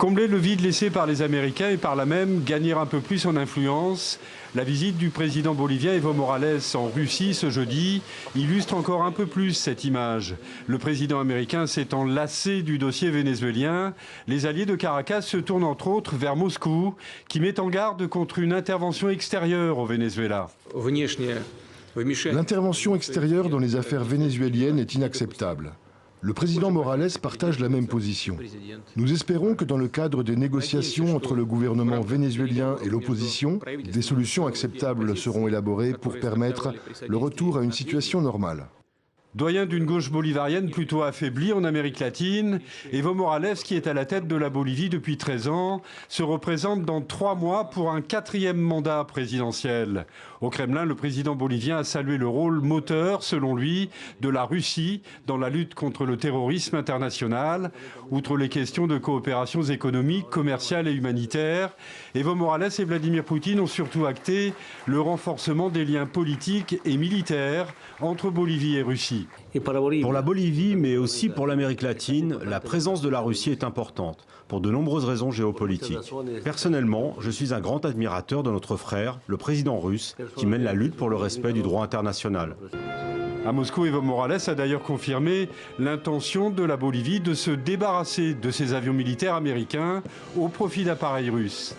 Combler le vide laissé par les Américains et par là même gagner un peu plus en influence, la visite du président bolivien Evo Morales en Russie ce jeudi illustre encore un peu plus cette image. Le président américain s'étant lassé du dossier vénézuélien, les alliés de Caracas se tournent entre autres vers Moscou, qui met en garde contre une intervention extérieure au Venezuela. L'intervention extérieure dans les affaires vénézuéliennes est inacceptable. Le président Morales partage la même position. Nous espérons que dans le cadre des négociations entre le gouvernement vénézuélien et l'opposition, des solutions acceptables seront élaborées pour permettre le retour à une situation normale. Doyen d'une gauche bolivarienne plutôt affaiblie en Amérique latine, Evo Morales, qui est à la tête de la Bolivie depuis 13 ans, se représente dans 3 mois pour un 4e mandat présidentiel. Au Kremlin, le président bolivien a salué le rôle moteur, selon lui, de la Russie dans la lutte contre le terrorisme international. Outre les questions de coopérations économiques, commerciales et humanitaires, Evo Morales et Vladimir Poutine ont surtout acté le renforcement des liens politiques et militaires entre Bolivie et Russie. Pour la Bolivie, mais aussi pour l'Amérique latine, la présence de la Russie est importante, pour de nombreuses raisons géopolitiques. Personnellement, je suis un grand admirateur de notre frère, le président russe, qui mène la lutte pour le respect du droit international. À Moscou, Evo Morales a d'ailleurs confirmé l'intention de la Bolivie de se débarrasser de ses avions militaires américains au profit d'appareils russes.